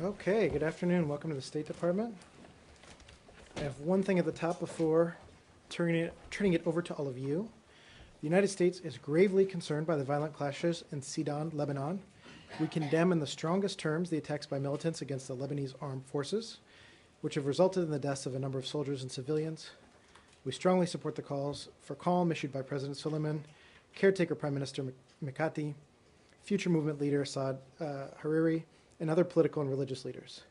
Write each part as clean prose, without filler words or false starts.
Okay, good afternoon. Welcome to the State Department. I have one thing at the top before turning it over to all of you. The United States is gravely concerned by the violent clashes in Sidon, Lebanon. We condemn in the strongest terms the attacks by militants against the Lebanese armed forces, which have resulted in the deaths of a number of soldiers and civilians. We strongly support the calls for calm issued by President Suleiman, caretaker Prime Minister Mikati, future movement leader Saad Hariri, and other political and religious leaders.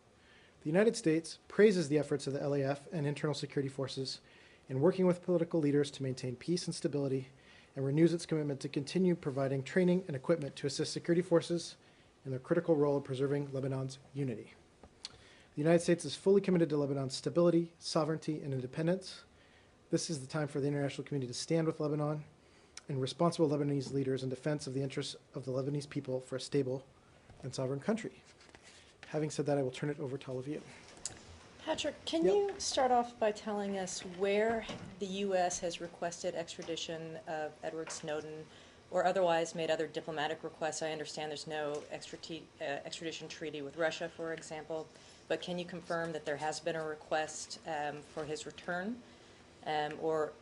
The United States praises the efforts of the LAF and internal security forces in working with political leaders to maintain peace and stability, and renews its commitment to continue providing training and equipment to assist security forces in their critical role in preserving Lebanon's unity. The United States is fully committed to Lebanon's stability, sovereignty, and independence. This is the time for the international community to stand with Lebanon and responsible Lebanese leaders in defense of the interests of the Lebanese people for a stable and sovereign country. Having said that, I will turn it over to all of you. Patrick, can you start off by telling us where the U.S. has requested extradition of Edward Snowden or otherwise made other diplomatic requests? I understand there's no extradition treaty with Russia, for example, but can you confirm that there has been a request for his return or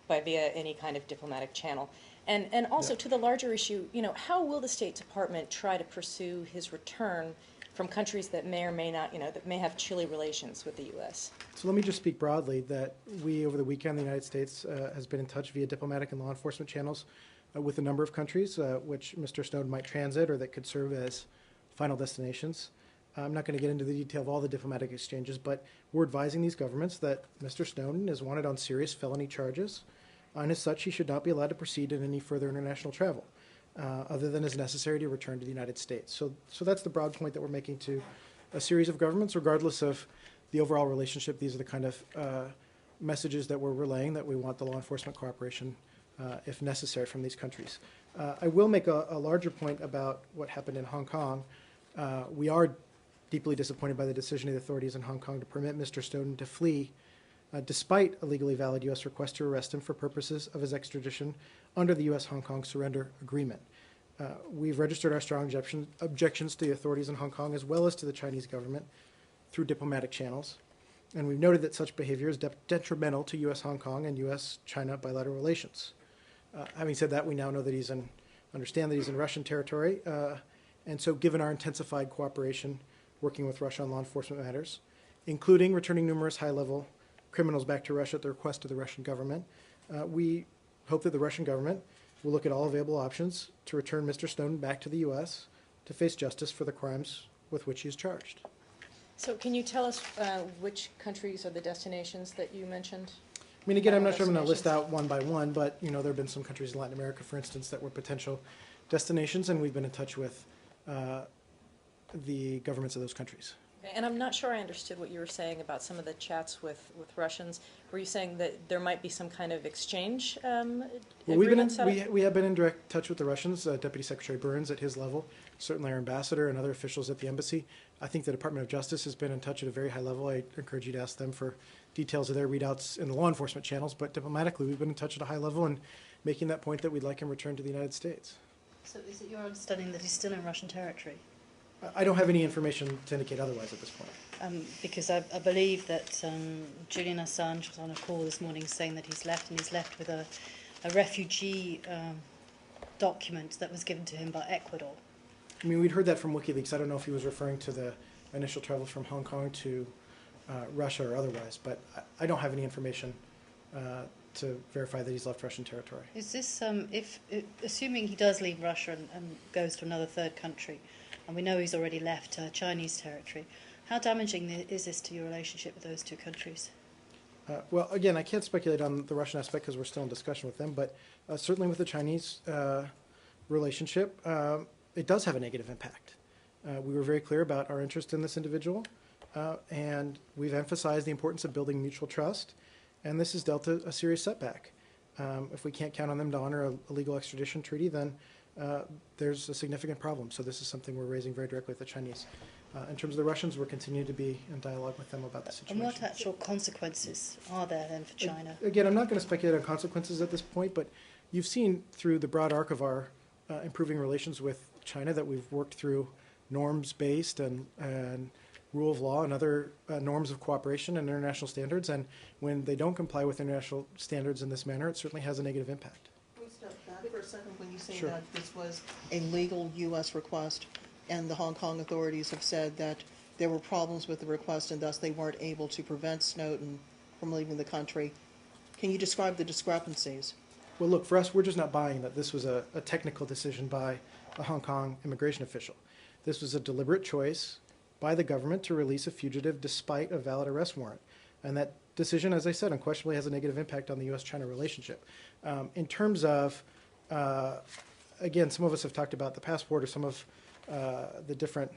by via any kind of diplomatic channel? And also to the larger issue, how will the State Department try to pursue his return from countries that may or may not, that may have chilly relations with the U.S.? So let me just speak broadly that we, over the weekend, the United States has been in touch via diplomatic and law enforcement channels with a number of countries which Mr. Snowden might transit or that could serve as final destinations. I'm not going to get into the detail of all the diplomatic exchanges, but we're advising these governments that Mr. Snowden is wanted on serious felony charges, and as such, he should not be allowed to proceed in any further international travel, other than as necessary to return to the United States. So that's the broad point that we're making to a series of governments, regardless of the overall relationship. These are the kind of messages that we're relaying, that we want the law enforcement cooperation, if necessary, from these countries. I will make a larger point about what happened in Hong Kong. We are deeply disappointed by the decision of the authorities in Hong Kong to permit Mr. Snowden to flee despite a legally valid U.S. request to arrest him for purposes of his extradition under the U.S.-Hong Kong Surrender Agreement. We've registered our strong objections to the authorities in Hong Kong as well as to the Chinese government through diplomatic channels, and we've noted that such behavior is detrimental to U.S.-Hong Kong and U.S.-China bilateral relations. Having said that, we now know that understand that he's in Russian territory, and so given our intensified cooperation working with Russia on law enforcement matters, including returning numerous high-level criminals back to Russia at the request of the Russian government, we hope that the Russian government will look at all available options to return Mr. Snowden back to the U.S. to face justice for the crimes with which he is charged. So can you tell us which countries are the destinations that you mentioned? I mean, again, I'm not sure I'm going to list out one by one, but there have been some countries in Latin America, for instance, that were potential destinations, and we've been in touch with the governments of those countries. And I'm not sure I understood what you were saying about some of the chats with Russians. Were you saying that there might be some kind of exchange agreement set up? We have been in direct touch with the Russians, Deputy Secretary Burns at his level, certainly our ambassador and other officials at the embassy. I think the Department of Justice has been in touch at a very high level. I encourage you to ask them for details of their readouts in the law enforcement channels, but diplomatically we've been in touch at a high level and making that point that we'd like him returned to the United States. So is it your understanding that he's still in Russian territory? I don't have any information to indicate otherwise at this point. Because I believe that Julian Assange was on a call this morning saying that he's left, and he's left with a refugee document that was given to him by Ecuador. I mean, we'd heard that from WikiLeaks. I don't know if he was referring to the initial travels from Hong Kong to Russia or otherwise, but I don't have any information to verify that he's left Russian territory. Is this, assuming he does leave Russia and goes to another third country, and we know he's already left Chinese territory, how damaging is this to your relationship with those two countries? Well, again, I can't speculate on the Russian aspect because we're still in discussion with them, but certainly with the Chinese relationship, it does have a negative impact. We were very clear about our interest in this individual, and we've emphasized the importance of building mutual trust, and this has dealt a serious setback. If we can't count on them to honor a legal extradition treaty, then there's a significant problem. So this is something we're raising very directly with the Chinese. In terms of the Russians, we're continuing to be in dialogue with them about the situation. And what actual consequences are there then for China? Again, I'm not going to speculate on consequences at this point, but you've seen through the broad arc of our improving relations with China that we've worked through norms-based and rule of law and other norms of cooperation and international standards. And when they don't comply with international standards in this manner, it certainly has a negative impact. Can we step back for a second when you say Sure. that this was a legal U.S. request and the Hong Kong authorities have said that there were problems with the request and thus they weren't able to prevent Snowden from leaving the country? Can you describe the discrepancies? Well, look, for us, we're just not buying that this was a technical decision by a Hong Kong immigration official. This was a deliberate choice by the government to release a fugitive despite a valid arrest warrant. And that decision, as I said, unquestionably has a negative impact on the U.S.-China relationship. In terms of, again, some of us have talked about the passport or some of the different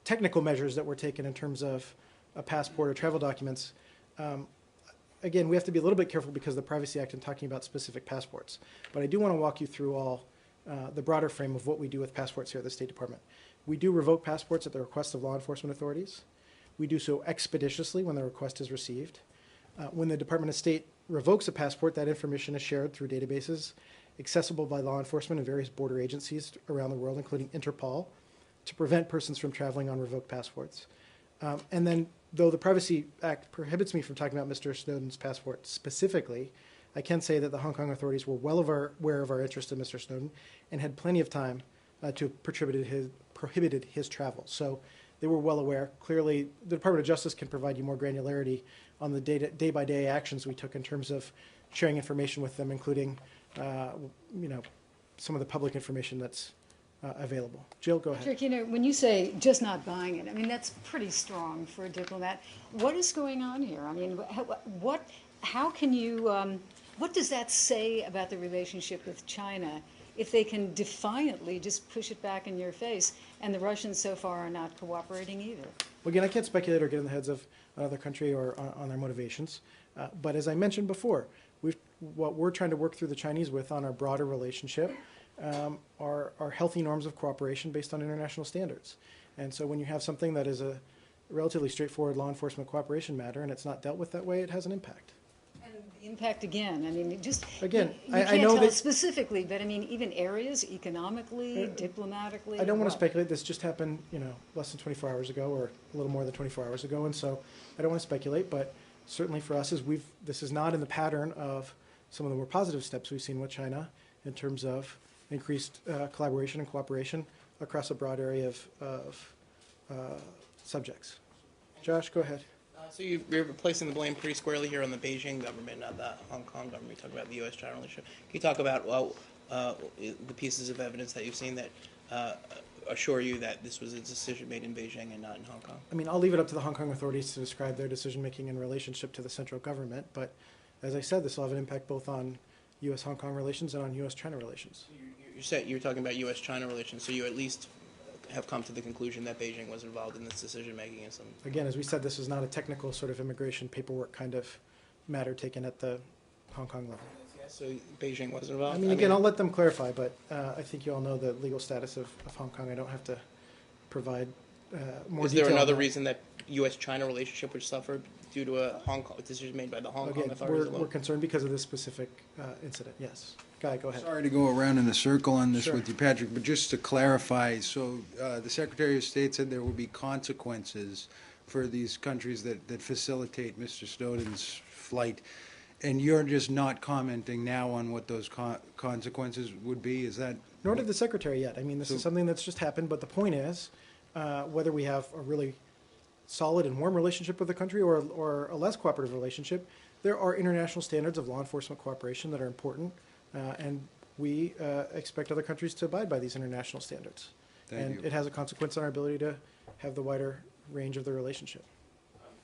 technical measures that were taken in terms of a passport or travel documents. Again, we have to be a little bit careful because of the Privacy Act and talking about specific passports. But I do want to walk you through all the broader frame of what we do with passports here at the State Department. We do revoke passports at the request of law enforcement authorities. We do so expeditiously when the request is received. When the Department of State revokes a passport, that information is shared through databases accessible by law enforcement and various border agencies around the world, including Interpol, to prevent persons from traveling on revoked passports. And then, though the Privacy Act prohibits me from talking about Mr. Snowden's passport specifically, I can say that the Hong Kong authorities were well aware of our interest in Mr. Snowden and had plenty of time to have prohibited his travel. So they were well aware. Clearly, the Department of Justice can provide you more granularity on the day-by-day actions we took in terms of sharing information with them, including some of the public information that's available. Jill, go ahead. Patrick, when you say just not buying it, I mean, that's pretty strong for a diplomat. What is going on here? I mean, how can you, what does that say about the relationship with China if they can defiantly just push it back in your face and the Russians so far are not cooperating either? Well, again, I can't speculate or get in the heads of another country or on their motivations. But as I mentioned before, what we're trying to work through the Chinese with on our broader relationship are healthy norms of cooperation based on international standards. And so when you have something that is a relatively straightforward law enforcement cooperation matter and it's not dealt with that way, it has an impact. And the impact again, I mean, just, Again, you I can't know tell that specifically, but I mean, even areas, economically, diplomatically. I don't want to what? speculate. This just happened, less than 24 hours ago or a little more than 24 hours ago. And so I don't want to speculate, but certainly for us, this is not in the pattern of some of the more positive steps we've seen with China in terms of increased collaboration and cooperation across a broad area of subjects. Josh, go ahead. So you're placing the blame pretty squarely here on the Beijing government, not the Hong Kong government. You talk about the U.S.-China relationship. Can you talk about the pieces of evidence that you've seen that assure you that this was a decision made in Beijing and not in Hong Kong? I mean, I'll leave it up to the Hong Kong authorities to describe their decision-making in relationship to the central government. But as I said, this will have an impact both on U.S.-Hong Kong relations and on U.S.-China relations. You're talking about U.S.-China relations, so you at least have come to the conclusion that Beijing was involved in this decision-making in some... Again, as we said, this is not a technical sort of immigration paperwork kind of matter taken at the Hong Kong level. So Beijing was involved? I mean, again, I'll let them clarify, but I think you all know the legal status of Hong Kong. I don't have to provide more detail. Is there on another that. reason that U.S.-China relationship which suffered due to a decision made by the Hong Kong Again, authorities we're alone? concerned because of this specific incident, yes. Guy, go ahead. Sorry to go around in a circle on this Sure. with you, Patrick, but just to clarify, so the Secretary of State said there will be consequences for these countries that facilitate Mr. Snowden's flight, and you're just not commenting now on what those consequences would be? Is that... Nor did the Secretary yet. I mean, this is something that's just happened, but the point is, whether we have a really solid and warm relationship with the country or a less cooperative relationship, there are international standards of law enforcement cooperation that are important, and we expect other countries to abide by these international standards. Thank you. It has a consequence on our ability to have the wider range of the relationship.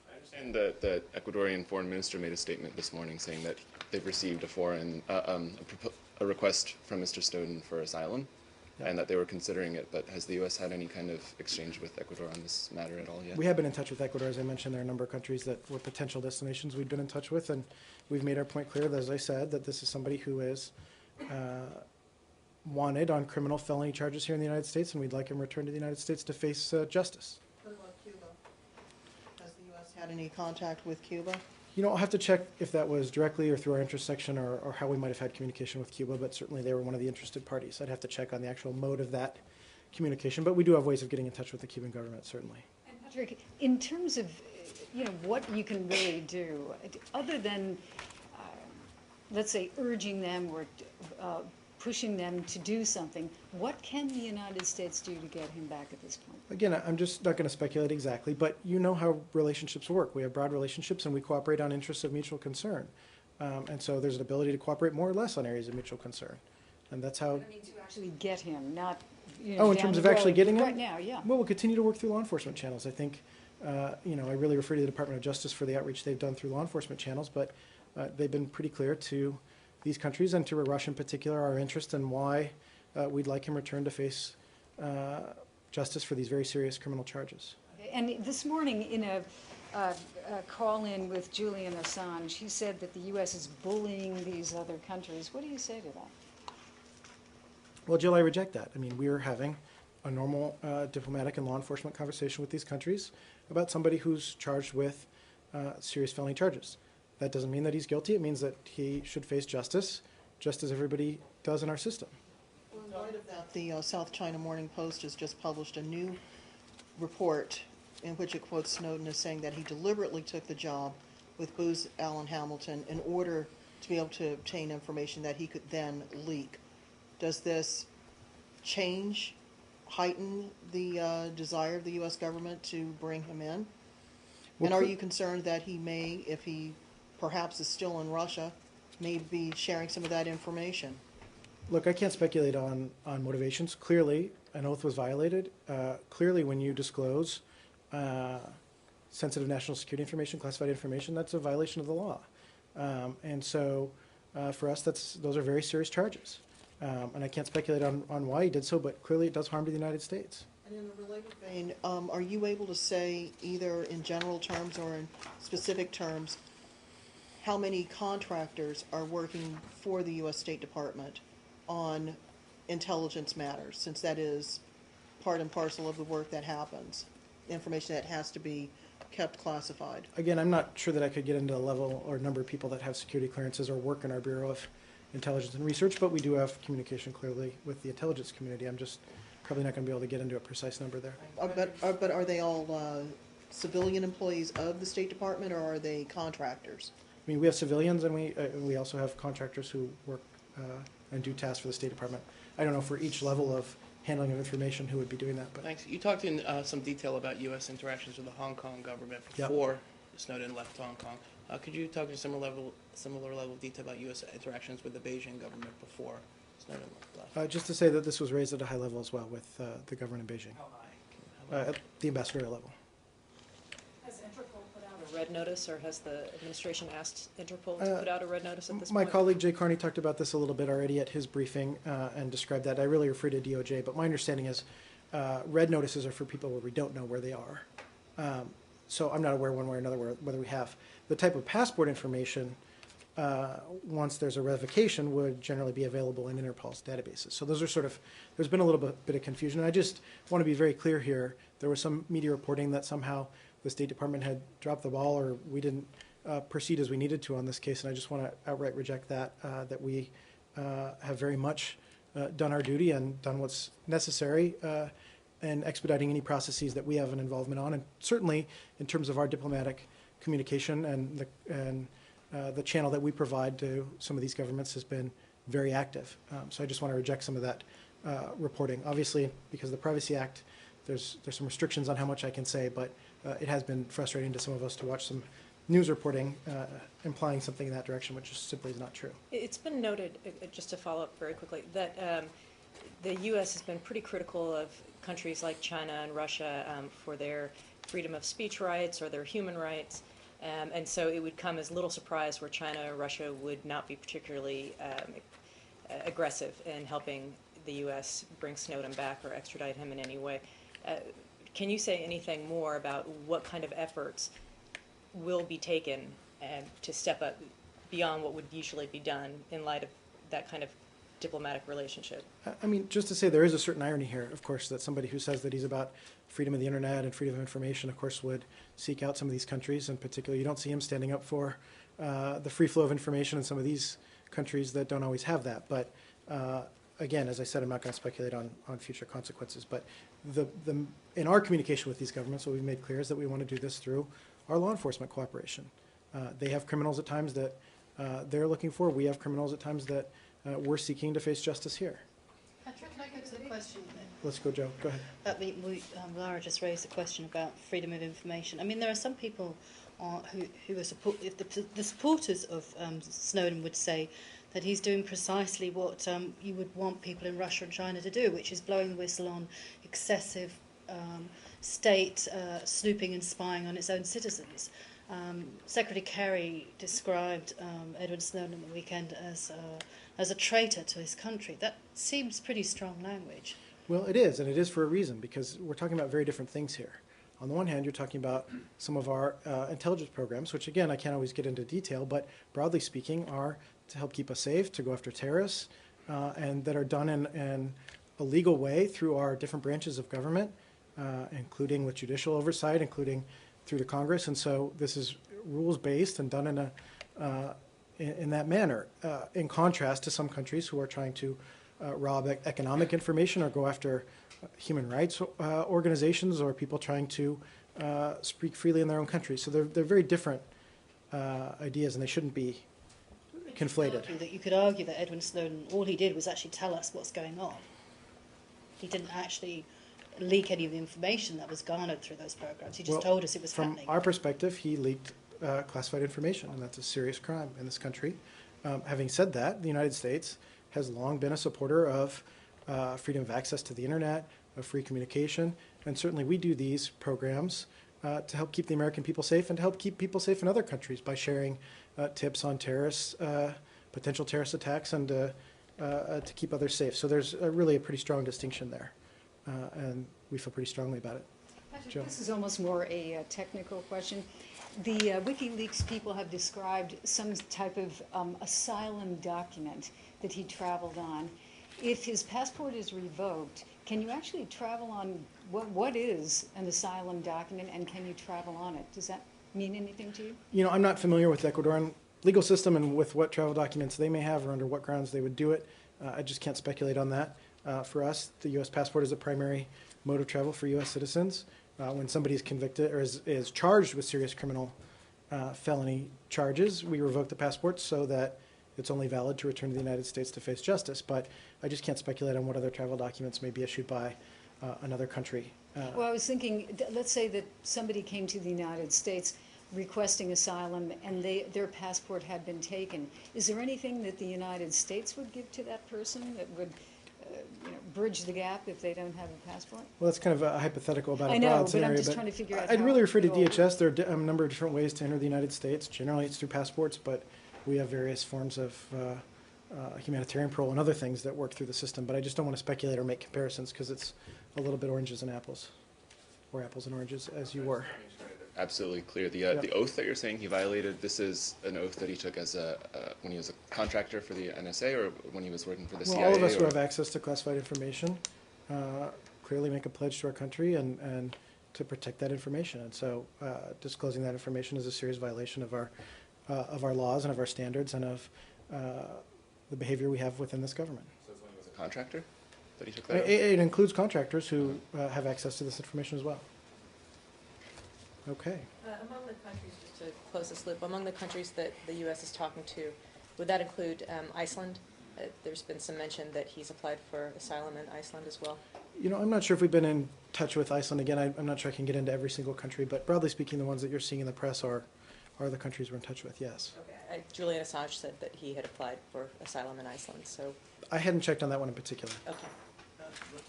I understand that the Ecuadorian foreign minister made a statement this morning saying that they've received a request from Mr. Snowden for asylum, Yeah. and that they were considering it. But has the U.S. had any kind of exchange with Ecuador on this matter at all yet? We have been in touch with Ecuador. As I mentioned, there are a number of countries that were potential destinations we've been in touch with, and we've made our point clear, that, as I said, that this is somebody who is wanted on criminal felony charges here in the United States, and we'd like him returned to the United States to face justice. What about Cuba? Has the U.S. had any contact with Cuba? I'll have to check if that was directly or through our interest section or how we might have had communication with Cuba, but certainly they were one of the interested parties. I'd have to check on the actual mode of that communication, but we do have ways of getting in touch with the Cuban government, certainly. And Patrick, in terms of, what you can really do, other than, let's say, urging them or pushing them to do something, what can the United States do to get him back at this point? Again, I'm just not going to speculate exactly, but you know how relationships work. We have broad relationships, and we cooperate on interests of mutual concern. And so there's an ability to cooperate more or less on areas of mutual concern. And that's how... I mean, to actually get him, not, Oh, in down terms the of actually road. getting him? Right now, yeah. Well, we'll continue to work through law enforcement channels. I think, I really refer to the Department of Justice for the outreach they've done through law enforcement channels, but they've been pretty clear to these countries and to Russia in particular our interest in why we'd like him returned to face justice for these very serious criminal charges. And this morning, in a call-in with Julian Assange, he said that the U.S. is bullying these other countries. What do you say to that? Well, Jill, I reject that. I mean, we are having a normal diplomatic and law enforcement conversation with these countries about somebody who's charged with serious felony charges. That doesn't mean that he's guilty. It means that he should face justice, just as everybody does in our system. Well, in light of that, the South China Morning Post has just published a new report in which it quotes Snowden as saying that he deliberately took the job with Booz Allen Hamilton in order to be able to obtain information that he could then leak. Does this change, heighten the desire of the U.S. government to bring him in? Well, And are you concerned that he may, if he perhaps is still in Russia, may be sharing some of that information? Look, I can't speculate on motivations. Clearly, an oath was violated. Clearly, when you disclose sensitive national security information, classified information, that's a violation of the law. And so for us, those are very serious charges. And I can't speculate on why he did so, but clearly it does harm to the United States. And in a related vein, are you able to say, either in general terms or in specific terms, how many contractors are working for the U.S. State Department on intelligence matters, since that is part and parcel of the work that happens, information that has to be kept classified? Again, I'm not sure that I could get into the level or number of people that have security clearances or work in our Bureau of Intelligence and Research, but we do have communication clearly with the intelligence community. I'm just probably not going to be able to get into a precise number there. But are they all civilian employees of the State Department, or are they contractors? I mean, we have civilians, and we also have contractors who work and do tasks for the State Department. I don't know for each level of handling of information who would be doing that, but Thanks. You talked in some detail about U.S. interactions with the Hong Kong government Yep. before Snowden left Hong Kong. Could you talk in a similar level of detail about U.S. interactions with the Beijing government before Snowden left? just to say that this was raised at a high level as well with the government in Beijing, at the ambassadorial level. Has Interpol put out a red notice, or has the administration asked Interpol to put out a red notice at this My point? colleague Jay Carney talked about this a little bit already at his briefing and described that. I really refer to DOJ, but my understanding is red notices are for people where we don't know where they are. So I'm not aware one way or another whether we have. The type of passport information, once there's a revocation, would generally be available in Interpol's databases. So those are sort of, there's been a little bit of confusion. And I just want to be very clear here. There was some media reporting that somehow the State Department had dropped the ball or we didn't proceed as we needed to on this case. And I just want to outright reject that, that we have very much done our duty and done what's necessary in expediting any processes that we have an involvement on. And certainly in terms of our diplomatic communication and the channel that we provide to some of these governments has been very active. So I just want to reject some of that reporting. Obviously, because of the Privacy Act, there's some restrictions on how much I can say, but it has been frustrating to some of us to watch some news reporting implying something in that direction, which just simply is not true. It's been noted, just to follow up very quickly, that the U.S. has been pretty critical of countries like China and Russia for their freedom of speech rights or their human rights. And so it would come as little surprise where China or Russia would not be particularly aggressive in helping the U.S. bring Snowden back or extradite him in any way. Can you say anything more about what kind of efforts will be taken to step up beyond what would usually be done in light of that kind of diplomatic relationship? I mean, just to say there is a certain irony here, of course, that somebody who says that he's about freedom of the internet and freedom of information, of course, would seek out some of these countries. In particular, you don't see him standing up for the free flow of information in some of these countries that don't always have that. But again, as I said, I'm not going to speculate on future consequences, but in our communication with these governments, what we've made clear is that we want to do this through our law enforcement cooperation. They have criminals at times that they're looking for. We have criminals at times that we're seeking to face justice here. Patrick, can I go to the question? Let's go, Joe. Go ahead. Lara just raised a question about freedom of information. I mean, there are some people who are the supporters of Snowden would say that he's doing precisely what you would want people in Russia and China to do, which is blowing the whistle on excessive state snooping and spying on its own citizens. Secretary Kerry described Edward Snowden on the weekend as a traitor to his country. That seems pretty strong language. Well, it is, and it is for a reason, because we're talking about very different things here. On the one hand, you're talking about some of our intelligence programs, which, again, I can't always get into detail, but broadly speaking, are to help keep us safe, to go after terrorists, and that are done in a legal way through our different branches of government, including with judicial oversight, including through the Congress. And so this is rules-based and done in that manner, in contrast to some countries who are trying to rob economic information or go after human rights organizations or people trying to speak freely in their own country. So they're very different ideas, and they shouldn't be conflated. You could argue that Edward Snowden, all he did was actually tell us what's going on. He didn't actually leak any of the information that was garnered through those programs. He just told us it was happening. From our perspective, he leaked classified information, and that's a serious crime in this country. Having said that, the United States has long been a supporter of freedom of access to the internet, of free communication, and certainly we do these programs to help keep the American people safe and to help keep people safe in other countries by sharing tips on terrorists, potential terrorist attacks, and to keep others safe. So there's really a pretty strong distinction there, and we feel pretty strongly about it. Patrick, Joe? this is almost more a technical question. The WikiLeaks people have described some type of asylum document that he traveled on. If his passport is revoked, can you actually travel on what is an asylum document, and can you travel on it? Does that mean anything to you? You know, I'm not familiar with the Ecuadorian legal system and with what travel documents they may have or under what grounds they would do it. I just can't speculate on that. For us, the U.S. passport is a primary mode of travel for U.S. citizens. When somebody is convicted or is charged with serious criminal felony charges, we revoke the passport so that it's only valid to return to the United States to face justice. But I just can't speculate on what other travel documents may be issued by another country. Well, I was thinking, let's say that somebody came to the United States requesting asylum and their passport had been taken. Is there anything that the United States would give to that person that would bridge the gap if they don't have a passport? Well, that's kind of a hypothetical about I a know, broad but scenario. I'm just trying to figure out I'd how really refer to it all DHS. There are a number of different ways to enter the United States. Generally, it's through passports, but we have various forms of humanitarian parole and other things that work through the system. But I just don't want to speculate or make comparisons because it's a little bit oranges and apples, or apples and oranges, as you were. Absolutely clear. The oath that you're saying he violated, this is an oath that he took as when he was a contractor for the NSA or when he was working for the CIA? Well, all of us who have access to classified information clearly make a pledge to our country and to protect that information. And so disclosing that information is a serious violation of our laws and of our standards and of the behavior we have within this government. So it's when he was a contractor that he took that oath? It includes contractors who have access to this information as well. Okay. Among the countries, just to close this loop, among the countries that the U.S. is talking to, would that include Iceland? There's been some mention that he's applied for asylum in Iceland as well. You know, I'm not sure if we've been in touch with Iceland. Again, I'm not sure I can get into every single country, but broadly speaking, the ones that you're seeing in the press are the countries we're in touch with, yes. Okay. Julian Assange said that he had applied for asylum in Iceland, so, I hadn't checked on that one in particular. okay.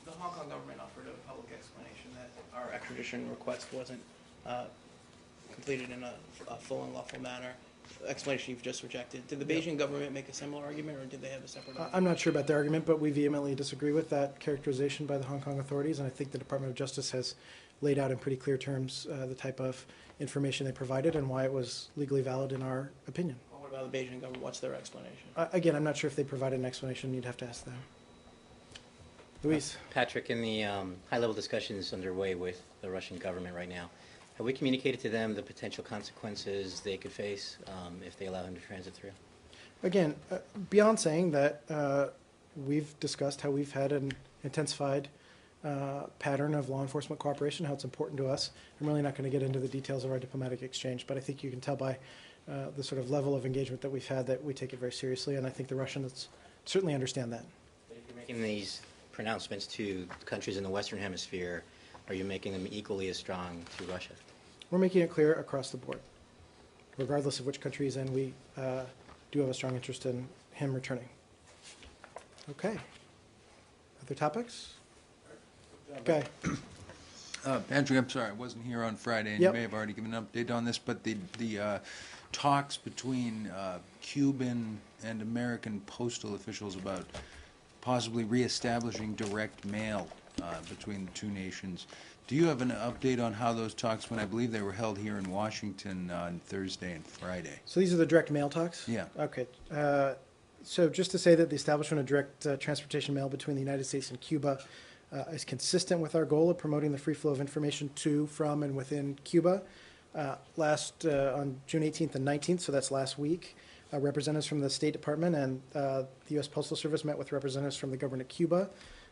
The Hong Kong government offered a public explanation that our extradition request wasn't completed in a full and lawful manner. Explanation you've just rejected. Did the Beijing government make a similar argument, or did they have a separate argument? I'm not sure about their argument, but we vehemently disagree with that characterization by the Hong Kong authorities, and I think the Department of Justice has laid out in pretty clear terms the type of information they provided and why it was legally valid in our opinion. Well, what about the Beijing government? What's their explanation? Again, I'm not sure if they provided an explanation. You'd have to ask them. Luis. Patrick, in the high-level discussions underway with the Russian government right now, have we communicated to them the potential consequences they could face if they allow him to transit through? Again, beyond saying that we've discussed how we've had an intensified pattern of law enforcement cooperation, how it's important to us. I'm really not going to get into the details of our diplomatic exchange, but I think you can tell by the sort of level of engagement that we've had that we take it very seriously, and I think the Russians certainly understand that. If you're making these pronouncements to countries in the Western Hemisphere, are you making them equally as strong to Russia? We're making it clear across the board, regardless of which country he's in, we do have a strong interest in him returning. Okay. Other topics? Okay. Patrick, I'm sorry, I wasn't here on Friday, and Yep. you may have already given an update on this, but the talks between Cuban and American postal officials about possibly reestablishing direct mail between the two nations. Do you have an update on how those talks went? I believe they were held here in Washington on Thursday and Friday. So these are the direct mail talks? Yeah. Okay. So just to say that the establishment of direct transportation mail between the United States and Cuba is consistent with our goal of promoting the free flow of information to, from, and within Cuba. On June 18th and 19th, so that's last week, representatives from the State Department and the U.S. Postal Service met with representatives from the government of Cuba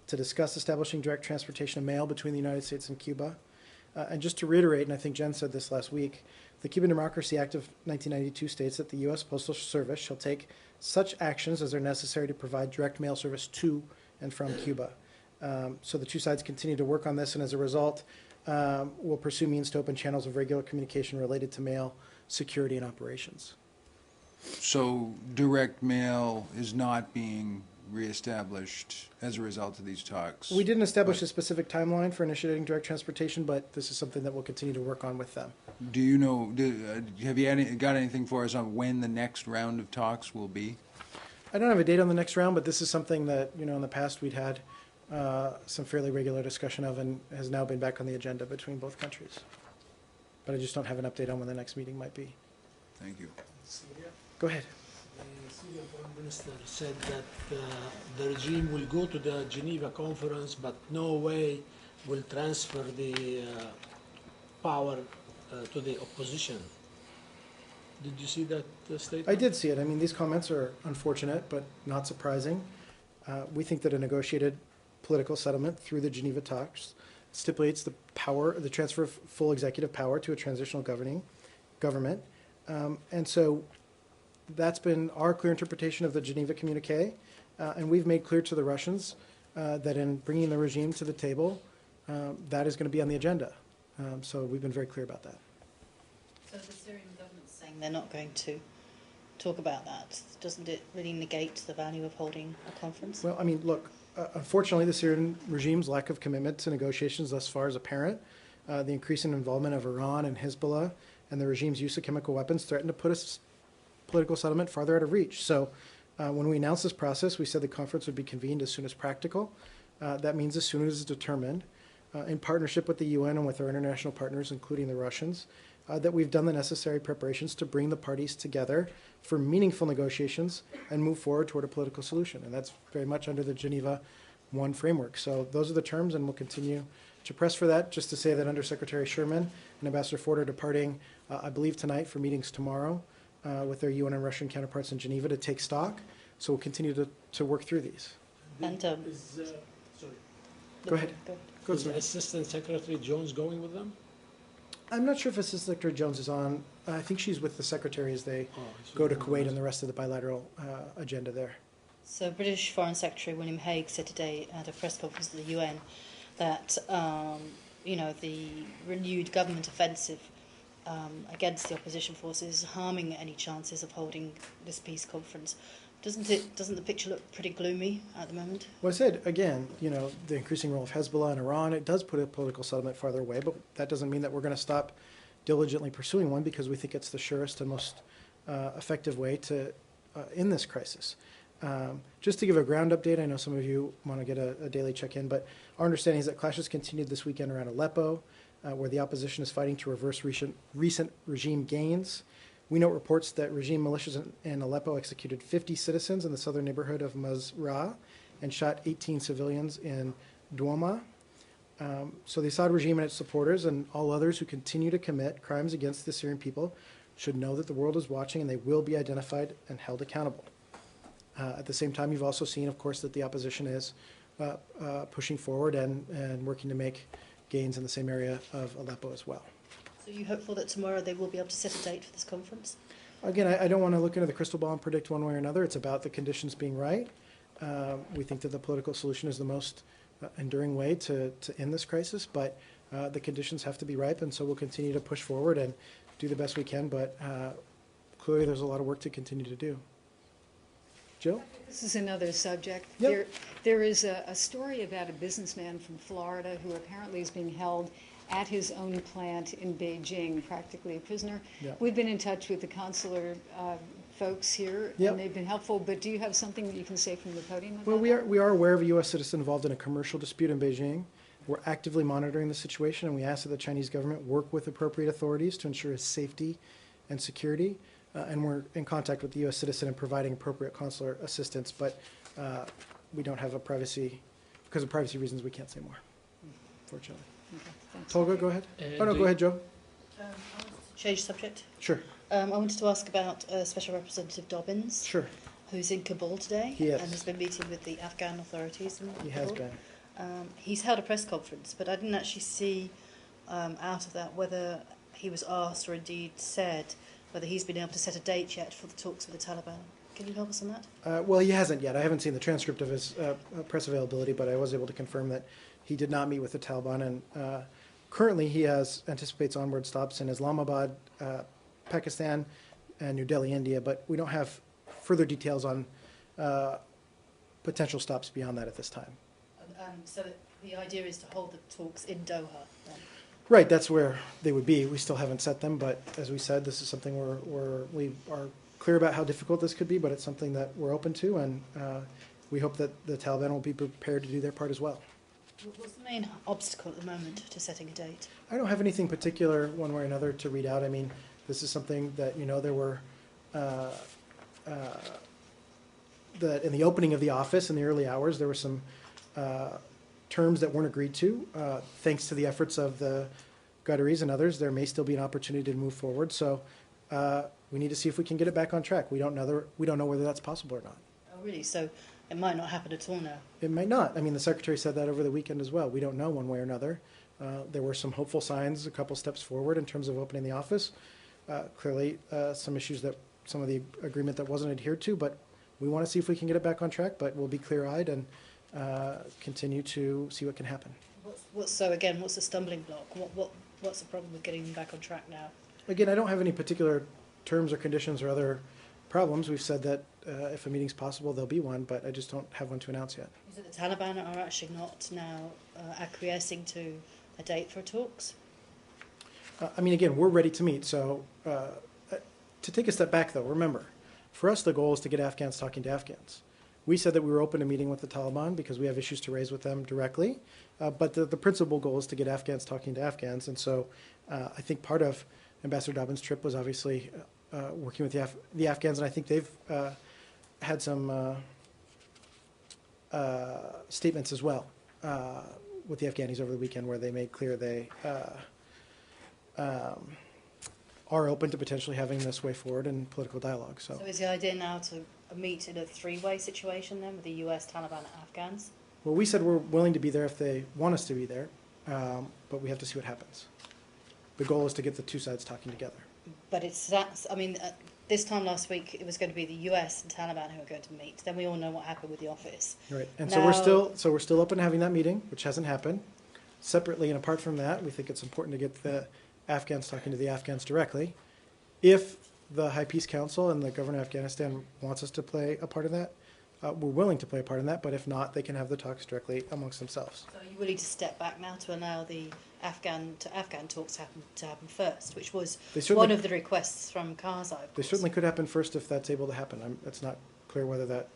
to discuss establishing direct transportation of mail between the United States and Cuba. And just to reiterate, and I think Jen said this last week, the Cuban Democracy Act of 1992 states that the U.S. Postal Service shall take such actions as are necessary to provide direct mail service to and from Cuba. So the two sides continue to work on this, and as a result, we'll pursue means to open channels of regular communication related to mail security and operations. So direct mail is not being reestablished as a result of these talks? We didn't establish a specific timeline for initiating direct transportation, but this is something that we'll continue to work on with them. Do you know, have you got anything for us on when the next round of talks will be? I don't have a date on the next round, but this is something that, in the past we'd had some fairly regular discussion of and has now been back on the agenda between both countries. But I just don't have an update on when the next meeting might be. Thank you. Go ahead. The Syrian Foreign Minister said that the regime will go to the Geneva conference, but no way will transfer the power to the opposition. Did you see that statement? I did see it. I mean, these comments are unfortunate, but not surprising. We think that a negotiated political settlement through the Geneva talks stipulates the transfer of full executive power to a transitional government. And so that's been our clear interpretation of the Geneva communique. And we've made clear to the Russians that in bringing the regime to the table, that is going to be on the agenda. So we've been very clear about that. So the Syrian government's saying they're not going to talk about that. Doesn't it really negate the value of holding a conference? Well, I mean, look, unfortunately, the Syrian regime's lack of commitment to negotiations thus far is apparent. The increasing involvement of Iran and Hezbollah and the regime's use of chemical weapons threaten to put a political settlement farther out of reach. So when we announced this process, we said the conference would be convened as soon as practical. That means as soon as it's determined, in partnership with the UN and with our international partners, including the Russians, that we've done the necessary preparations to bring the parties together for meaningful negotiations and move forward toward a political solution. And that's very much under the Geneva I framework. So those are the terms, and we'll continue to press for that. Just to say that Under Secretary Sherman and Ambassador Ford are departing, I believe, tonight for meetings tomorrow with their UN and Russian counterparts in Geneva to take stock. So we'll continue to work through these. And sorry. Go ahead. Go Is ahead. Assistant Secretary Jones going with them? I'm not sure if Assistant Secretary Jones is on. I think she's with the Secretary as they Oh, go to Kuwait and the rest of the bilateral agenda there. so British Foreign Secretary William Hague said today at a press conference at the UN that the renewed government offensive against the opposition forces is harming any chances of holding this peace conference. Doesn't the picture look pretty gloomy at the moment? Well, I said, again, the increasing role of Hezbollah and Iran, it does put a political settlement farther away, but that doesn't mean that we're going to stop diligently pursuing one, because we think it's the surest and most effective way to end this crisis. Just to give a ground update, I know some of you want to get a daily check-in, but our understanding is that clashes continued this weekend around Aleppo, where the opposition is fighting to reverse recent regime gains. We note reports that regime militias in Aleppo executed 50 citizens in the southern neighborhood of Mazraa and shot 18 civilians in Douma. So the Assad regime and its supporters and all others who continue to commit crimes against the Syrian people should know that the world is watching and they will be identified and held accountable. At the same time, you've also seen, of course, that the opposition is pushing forward and working to make gains in the same area of Aleppo as well. So are you hopeful that tomorrow they will be able to set a date for this conference? Again, I don't want to look into the crystal ball and predict one way or another. It's about the conditions being right. We think that the political solution is the most enduring way to end this crisis, but the conditions have to be ripe, and so we'll continue to push forward and do the best we can, but clearly there's a lot of work to continue to do. Jill? This is another subject. Yep. There is a story about a businessman from Florida who apparently is being held at his own plant in Beijing, practically a prisoner. Yep. We've been in touch with the consular folks here, Yep. and they've been helpful, but do you have something that you can say from the podium about Well, that? we are aware of a U.S. citizen involved in a commercial dispute in Beijing. We're actively monitoring the situation, and we ask that the Chinese government work with appropriate authorities to ensure his safety and security. And we're in contact with the U.S. citizen and providing appropriate consular assistance, but we don't have because of privacy reasons, we can't say more, fortunately. Okay, thanks. Tolga, go ahead. Oh, no, go ahead, Joe. I wanted to change subject. Sure, I wanted to ask about Special Representative Dobbins, sure. who's in Kabul today He is. and has been meeting with the Afghan authorities in He has Kabul. been. He's held a press conference, but I didn't actually see out of that whether he was asked or indeed said whether he's been able to set a date yet for the talks with the Taliban. Can you help us on that? Well, he hasn't yet. I haven't seen the transcript of his press availability, but I was able to confirm that he did not meet with the Taliban. And currently, he anticipates onward stops in Islamabad, Pakistan, and New Delhi, India. But we don't have further details on potential stops beyond that at this time. So the idea is to hold the talks in Doha then? Right, that's where they would be. We still haven't set them, but as we said, this is something we are clear about how difficult this could be, but it's something that we're open to, and we hope that the Taliban will be prepared to do their part as well. What's the main obstacle at the moment to setting a date? I don't have anything particular one way or another to read out. I mean, this is something that, there were, that in the opening of the office in the early hours, there were some terms that weren't agreed to. Thanks to the efforts of the Qataris and others, there may still be an opportunity to move forward. So we need to see if we can get it back on track. We don't know whether that's possible or not. Oh, really? So it might not happen at all now? It might not. I mean, the Secretary said that over the weekend as well. We don't know one way or another. There were some hopeful signs, a couple steps forward in terms of opening the office. Clearly, some issues that some of the agreement that wasn't adhered to, but we want to see if we can get it back on track, but we'll be clear-eyed and continue to see what can happen. What's the stumbling block? What's the problem with getting them back on track now? Again, I don't have any particular terms or conditions or other problems. We've said that if a meeting's possible, there'll be one, but I just don't have one to announce yet. Is it the Taliban are actually not now acquiescing to a date for talks? I mean, again, we're ready to meet. So to take a step back, though, remember, for us, the goal is to get Afghans talking to Afghans. We said that we were open to meeting with the Taliban because we have issues to raise with them directly. But the principal goal is to get Afghans talking to Afghans. And so I think part of Ambassador Dobbins' trip was obviously working with the Afghans. And I think they've had some statements as well with the Afghanis over the weekend where they made clear they are open to potentially having this way forward in political dialogue. So is the idea now to meet in a three-way situation then with the US, Taliban, and Afghans? Well, we said we're willing to be there if they want us to be there, but we have to see what happens. The goal is to get the two sides talking together. But this time last week it was going to be the US and Taliban who were going to meet. Then we all know what happened with the office. Right, and Now, so we're still open to having that meeting, which hasn't happened. Separately and apart from that, we think it's important to get the Afghans talking to the Afghans directly. If the High Peace Council and the government of Afghanistan wants us to play a part in that, we're willing to play a part in that, but if not, they can have the talks directly amongst themselves. So are you willing to step back now to allow the Afghan talks to happen first, which was one of the requests from Karzai? Of They course. certainly could happen first if that's able to happen. It's not clear whether that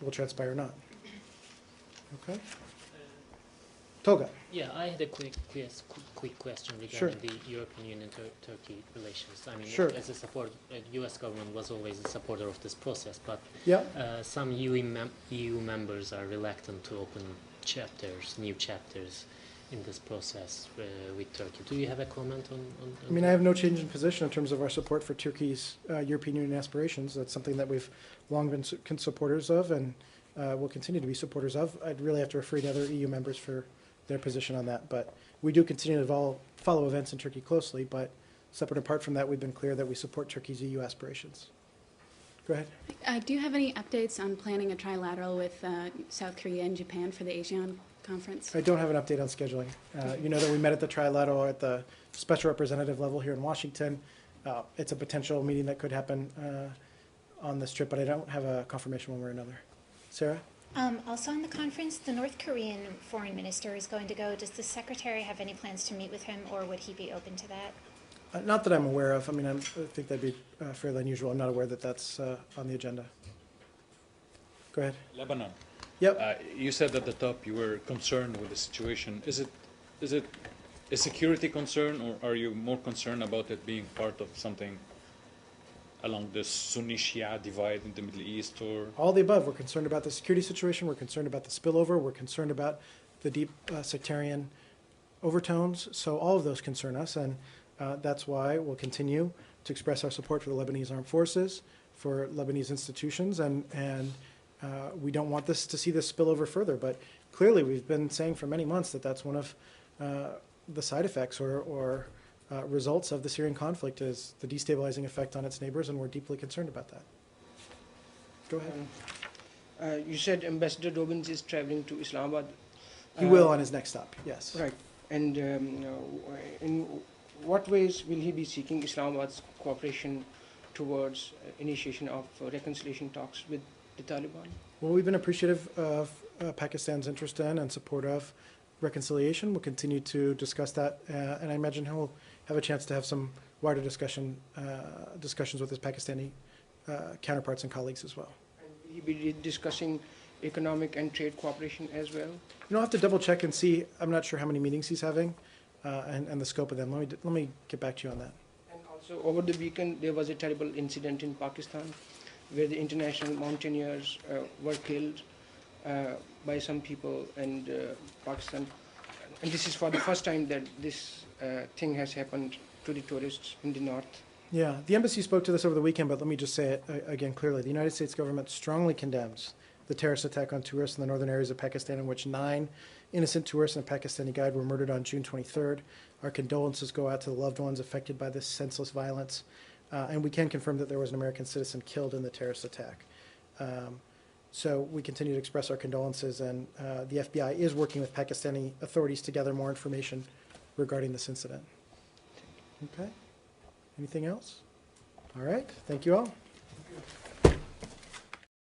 will transpire or not. Okay? Tolga. Yeah, I had a quick question regarding Sure. the European Union-Turkey relations. I mean, Sure. as a U.S. government was always a supporter of this process, but Yeah. some EU members are reluctant to open new chapters in this process with Turkey. Do you have a comment on I mean, I have no change in position in terms of our support for Turkey's European Union aspirations. That's something that we've long been supporters of and will continue to be supporters of. I'd really have to refer to other EU members for their position on that. But we do continue to follow events in Turkey closely. But separate and apart from that, we've been clear that we support Turkey's EU aspirations. Go ahead. Do you have any updates on planning a trilateral with South Korea and Japan for the ASEAN conference? I don't have an update on scheduling. You know that we met at the trilateral at the special representative level here in Washington. It's a potential meeting that could happen on this trip, but I don't have a confirmation one way or another. Sarah? Also on the conference, the North Korean foreign minister is going to go. Does the secretary have any plans to meet with him, or would he be open to that? Not that I'm aware of. I mean, I think that'd be fairly unusual. I'm not aware that that's on the agenda. Go ahead. Lebanon. Yep. You said at the top you were concerned with the situation. Is it a security concern, or are you more concerned about it being part of something along the Sunni-Shia divide in the Middle East, or? All the above. We're concerned about the security situation. We're concerned about the spillover. We're concerned about the deep sectarian overtones. So all of those concern us, and that's why we'll continue to express our support for the Lebanese armed forces, for Lebanese institutions, and we don't want this to see this spill over further. But clearly, we've been saying for many months that that's one of the side effects or results of the Syrian conflict is the destabilizing effect on its neighbors, and we're deeply concerned about that. Go ahead. You said Ambassador Dobbins is traveling to Islamabad. He will on his next stop, yes. Right. And in what ways will he be seeking Islamabad's cooperation towards initiation of reconciliation talks with the Taliban? Well, we've been appreciative of Pakistan's interest in and support of reconciliation. We'll continue to discuss that, and I imagine he'll have a chance to have some wider discussions with his Pakistani counterparts and colleagues as well. And he'll be discussing economic and trade cooperation as well? I'll have to double check and see. I'm not sure how many meetings he's having and the scope of them. Let me get back to you on that. And also, over the weekend, there was a terrible incident in Pakistan where the international mountaineers were killed by some people, and Pakistan. And this is for the first time that this thing has happened to the tourists in the north. Yeah, the embassy spoke to this over the weekend, but let me just say it again clearly. The United States government strongly condemns the terrorist attack on tourists in the northern areas of Pakistan, in which 9 innocent tourists and a Pakistani guide were murdered on June 23rd. Our condolences go out to the loved ones affected by this senseless violence. And we can confirm that there was an American citizen killed in the terrorist attack. So we continue to express our condolences, and the FBI is working with Pakistani authorities to gather more information regarding this incident. Okay. Anything else? All right. Thank you all.